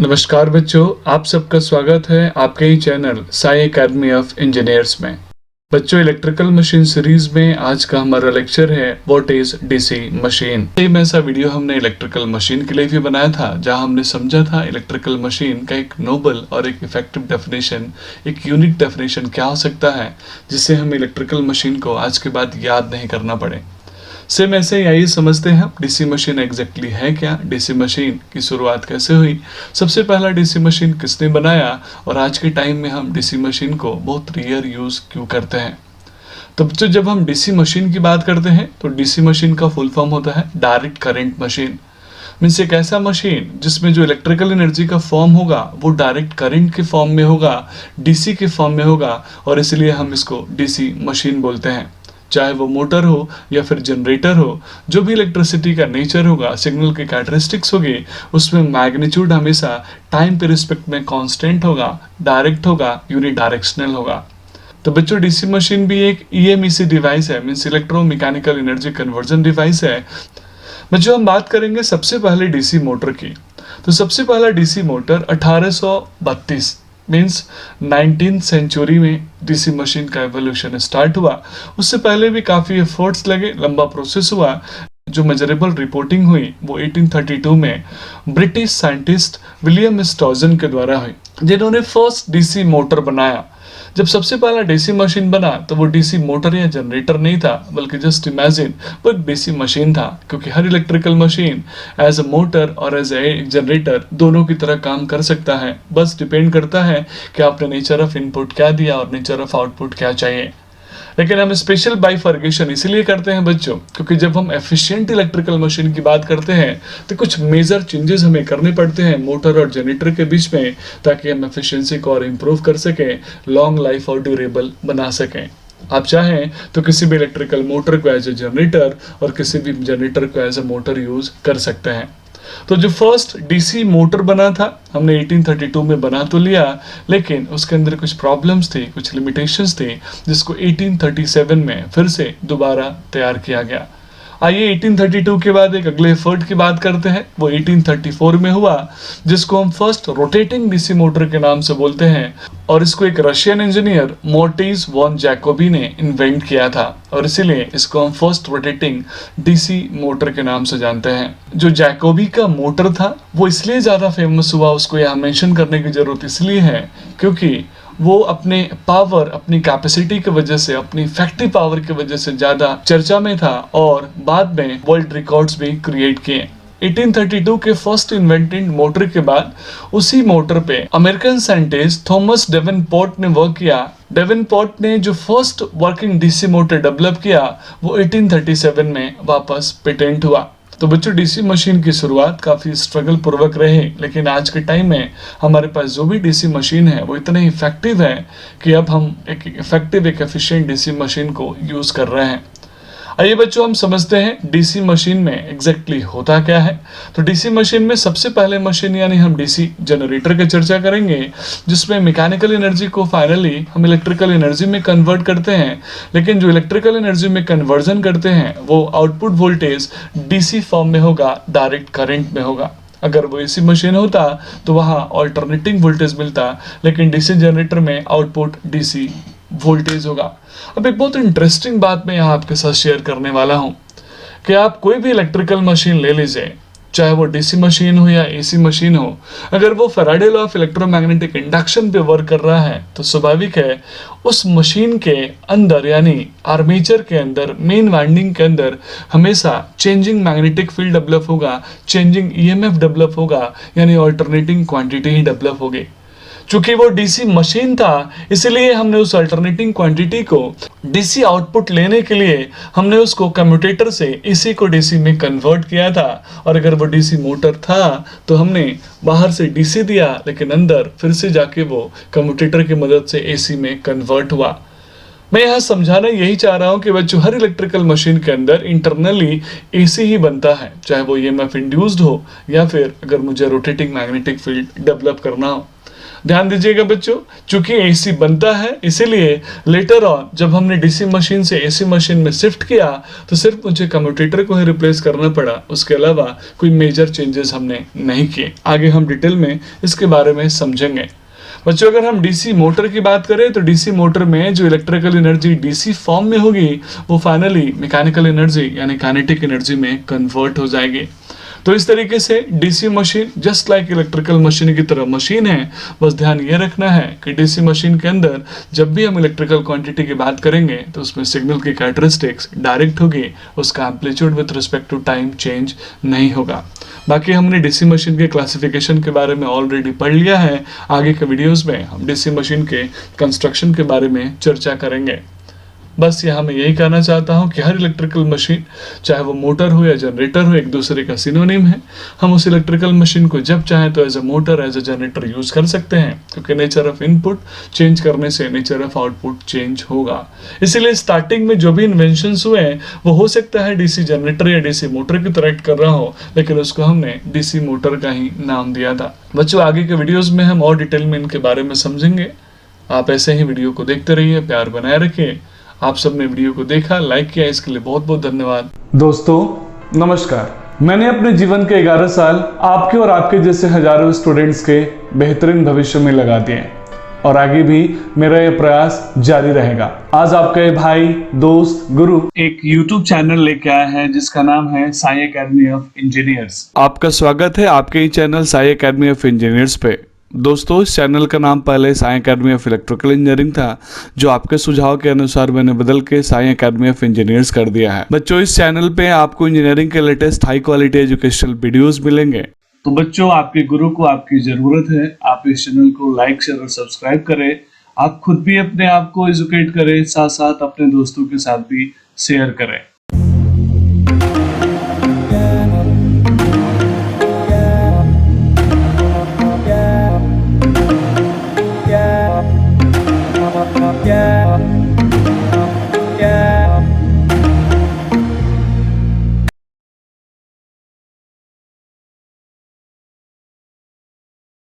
नमस्कार बच्चों, आप सबका स्वागत है आपके ही channel Sai academy of engineers में। बच्चों, इलेक्ट्रिकल मशीन सीरीज में आज का हमारा लेक्चर है what is DC machine. Same ऐसा वीडियो हमने इलेक्ट्रिकल मशीन के लिए भी बनाया था, जहां हमने समझा था इलेक्ट्रिकल मशीन का एक नोबल और एक इफेक्टिव डेफिनेशन, एक यूनिक डेफिनेशन क्या हो सकता है जिससे हम इलेक्ट्रिकल मशीन को आज के बाद याद नहीं करना पड़े। सेम ऐसे ही आइए समझते हैं डीसी मशीन एग्जैक्टली है क्या, डीसी मशीन की शुरुआत कैसे हुई, सबसे पहला डीसी मशीन किसने बनाया और आज के टाइम में हम डीसी मशीन को बहुत रेयर यूज क्यों करते हैं। तो बच्चों, जब हम डीसी मशीन की बात करते हैं तो डीसी मशीन का फुल फॉर्म होता है डायरेक्ट करंट मशीन। मीन्स एक ऐसा मशीन जिसमें जो इलेक्ट्रिकल एनर्जी का फॉर्म होगा वो डायरेक्ट करंट के फॉर्म में होगा, डीसी के फॉर्म में होगा, और इसलिए हम इसको डीसी मशीन बोलते हैं। चाहे वो मोटर हो या फिर जनरेटर हो, जो भी इलेक्ट्रिसिटी का नेचर होगा, सिग्नल के कैरेक्टरिस्टिक्स होगी, उसमें मैग्नीट्यूड हमेशा टाइम के रिस्पेक्ट में कांस्टेंट होगा, डायरेक्ट होगा, यूनिडायरेक्शनल होगा। तो बच्चों, डीसी मशीन भी एक ईएमईसी डिवाइस है, means electromechanical energy conversion device है। बच्चों, हम बात करेंगे सबसे पहले डीसी मोटर की। तो सबसे पहला DC motor 1832 means 19th century में डीसी मशीन का एवोल्यूशन स्टार्ट हुआ। उससे पहले भी काफ़ी एफर्ट्स लगे, लंबा प्रोसेस हुआ। जो मेजरेबल रिपोर्टिंग हुई वो 1832 में ब्रिटिश साइंटिस्ट विलियम स्टॉजन के द्वारा हुई, जिन्होंने फर्स्ट डीसी मोटर बनाया। जब सबसे पहला डीसी मशीन बना तो वो डीसी मोटर या जनरेटर नहीं था, बल्कि जस्ट इमेजिन वो एक डीसी मशीन था, क्योंकि हर electrical machine as a motor और एज ए जनरेटर दोनों की तरह काम कर सकता है। बस डिपेंड करता है कि आपने नेचर ऑफ इनपुट क्या दिया और नेचर ऑफ आउटपुट क्या चाहिए। लेकिन हम स्पेशल बाइफर्केशन इसलिए करते हैं बच्चों, क्योंकि जब हम एफिशिएंट इलेक्ट्रिकल मशीन की बात करते हैं तो कुछ मेजर चेंजेस हमें करने पड़ते हैं मोटर और जनरेटर के बीच में, ताकि हम एफिशिएंसी को और इम्प्रूव कर सकें, लॉन्ग लाइफ और ड्यूरेबल बना सकें। आप चाहें तो किसी भी इलेक्ट्रिकल मोटर को एज ए जनरेटर और किसी भी जनरेटर को एज ए मोटर यूज कर सकते हैं। तो जो फर्स्ट डीसी मोटर बना था, हमने 1832 में बना तो लिया, लेकिन उसके अंदर कुछ प्रॉब्लम्स थी, कुछ लिमिटेशंस थी, जिसको 1837 में फिर से दोबारा तैयार किया गया। आइए 1832 के बाद एक अगले एफर्ट की बात करते हैं। वो 1834 में हुआ, जिसको हम फर्स्ट रोटेटिंग डीसी मोटर के नाम से बोलते हैं, और इसको एक रशियन इंजीनियर मोर्टिज वॉन जैकोबी ने इन्वेंट किया था, और इसीलिए इसको हम फर्स्ट रोटेटिंग डीसी मोटर के नाम से जानते हैं। जो जैकोबी का मोटर था वो इसलिए ज़्यादा फेमस हुआ, उसको यहाँ मेंशन करने की ज़रूरत इसलिए है क्योंकि वो अपने पावर, अपनी कैपेसिटी की वजह से, अपनी इफेक्टिव पावर की वजह से ज़्यादा चर्चा में था, और बाद में वर्ल्ड रिकॉर्ड्स भी क्रिएट किए। 1832 के फर्स्ट इन्वेंटेड मोटर के बाद उसी मोटर पे अमेरिकन साइंटिस्ट थॉमस डेवनपोर्ट ने वर्क किया। डेवनपोर्ट ने जो first working DC motor develop किया वो 1837 में वापस पेटेंट हुआ। तो बच्चों, डीसी मशीन की शुरुआत काफ़ी स्ट्रगल पूर्वक रही, लेकिन आज के टाइम में हमारे पास जो भी डीसी मशीन है वो इतने इफेक्टिव है कि अब हम एक इफेक्टिव, एक एफिशिएंट डीसी मशीन को यूज़ कर रहे हैं। आइए बच्चों, हम समझते हैं डीसी मशीन में एग्जैक्टली होता क्या है। तो डीसी मशीन में सबसे पहले मशीन यानी हम डीसी जनरेटर की चर्चा करेंगे, जिसमें मैकेनिकल एनर्जी को फाइनली हम इलेक्ट्रिकल एनर्जी में कन्वर्ट करते हैं। लेकिन जो इलेक्ट्रिकल एनर्जी में कन्वर्जन करते हैं वो आउटपुट वोल्टेज डीसी फॉर्म में होगा, डायरेक्ट करंट में होगा। अगर वो एसी मशीन होता तो वहाँ ऑल्टरनेटिंग वोल्टेज मिलता, लेकिन डीसी जनरेटर में आउटपुट डीसी वोल्टेज होगा। अब एक बहुत इंटरेस्टिंग बात मैं यहाँ आपके साथ शेयर करने वाला हूँ कि आप कोई भी इलेक्ट्रिकल मशीन ले लीजिए, चाहे वो डीसी मशीन हो या एसी मशीन हो, अगर वो Faraday law of electromagnetic induction पे वर्क कर रहा है तो स्वाभाविक है उस मशीन के अंदर यानी आर्मेचर के अंदर, मेन वाइंडिंग के अंदर हमेशा चेंजिंग मैग्नेटिक फील्ड डेवलप होगा, चेंजिंग ईएमएफ डेवलप होगा, यानी ऑल्टरनेटिंग क्वांटिटी ही डेवलप होगी। चूंकि वो डीसी मशीन था, इसलिए हमने उस अल्टरनेटिंग क्वांटिटी को डीसी आउटपुट लेने के लिए हमने उसको कम्यूटेटर से एसी को डीसी में कन्वर्ट किया था। और अगर वो डीसी मोटर था तो हमने बाहर से डीसी दिया, लेकिन अंदर फिर से जाके वो कम्यूटेटर की मदद से एसी में कन्वर्ट हुआ। मैं यहाँ समझाना यही चाह रहा हूँ कि बच्चों, हर इलेक्ट्रिकल मशीन के अंदर इंटरनली एसी ही बनता है, चाहे वो ईएमएफ इंड्यूस्ड हो या फिर अगर मुझे रोटेटिंग मैग्नेटिक फील्ड डेवलप करना हो। ध्यान दीजिएगा बच्चों, चूंकि एसी बनता है इसीलिए लेटर ऑन जब हमने डीसी मशीन से एसी मशीन में शिफ्ट किया तो सिर्फ मुझे कम्यूटेटर को ही रिप्लेस करना पड़ा, उसके अलावा कोई मेजर चेंजेस हमने नहीं किए। आगे हम डिटेल में इसके बारे में समझेंगे। बच्चों अगर हम डीसी मोटर की बात करें तो डीसी मोटर में जो इलेक्ट्रिकल एनर्जी डीसी फॉर्म में होगी वो फाइनली मैकेनिकल एनर्जी यानी काइनेटिक एनर्जी में कन्वर्ट हो जाएगी। तो इस तरीके से DC machine just like electrical machine की तरह मशीन है। बस ध्यान ये रखना है कि डीसी मशीन के अंदर जब भी हम इलेक्ट्रिकल क्वांटिटी की बात करेंगे तो उसमें सिग्नल की कैरेक्टरिस्टिक्स डायरेक्ट होगी, उसका amplitude with respect to time change नहीं होगा। बाकी हमने डीसी मशीन के क्लासिफिकेशन के बारे में ऑलरेडी पढ़ लिया है। आगे के वीडियोस में हम डीसी मशीन के कंस्ट्रक्शन के बारे में चर्चा करेंगे। बस यहाँ मैं यही कहना चाहता हूँ कि हर इलेक्ट्रिकल मशीन, चाहे वो मोटर हो या जनरेटर हो, एक दूसरे का सिनोनिम है। हम उस इलेक्ट्रिकल मशीन को जब चाहें तो as a motor, as a generator use कर सकते हैं, क्योंकि नेचर ऑफ इनपुट चेंज करने से नेचर ऑफ आउटपुट चेंज होगा। इसीलिए स्टार्टिंग में जो भी इन्वेंशंस हुए हैं वो हो सकता है डीसी जनरेटर या डीसी मोटर की तरह कर रहा हो, लेकिन उसको हमने डीसी मोटर का ही नाम दिया था। बच्चों आगे के वीडियोज में हम और डिटेल में इनके बारे में समझेंगे। आप ऐसे ही वीडियो को देखते रहिए, प्यार बनाए रखिए। आप सबने वीडियो को देखा, लाइक किया, इसके लिए बहुत बहुत धन्यवाद। दोस्तों नमस्कार। मैंने अपने जीवन के 11 साल आपके और आपके जैसे हजारों स्टूडेंट्स के बेहतरीन भविष्य में लगा दिए और आगे भी मेरा यह प्रयास जारी रहेगा। आज आपके भाई, दोस्त, गुरु एक YouTube चैनल लेके आया है जिसका नाम है साई एकेडमी ऑफ इंजीनियर्स। आपका स्वागत है आपके ही channel Sai academy of engineers पे। दोस्तों इस चैनल का नाम पहले Sai academy of electrical engineering था, जो आपके सुझाव के अनुसार मैंने बदल के साई एकेडमी ऑफ इंजीनियर्स कर दिया है। बच्चों इस चैनल पे आपको इंजीनियरिंग के latest high quality educational videos मिलेंगे। तो बच्चों आपके गुरु को आपकी जरूरत है, आप इस चैनल को लाइक, शेयर और सब्सक्राइब करें। आप खुद भी अपने आप को एजुकेट करें, साथ साथ अपने दोस्तों के साथ भी शेयर करें।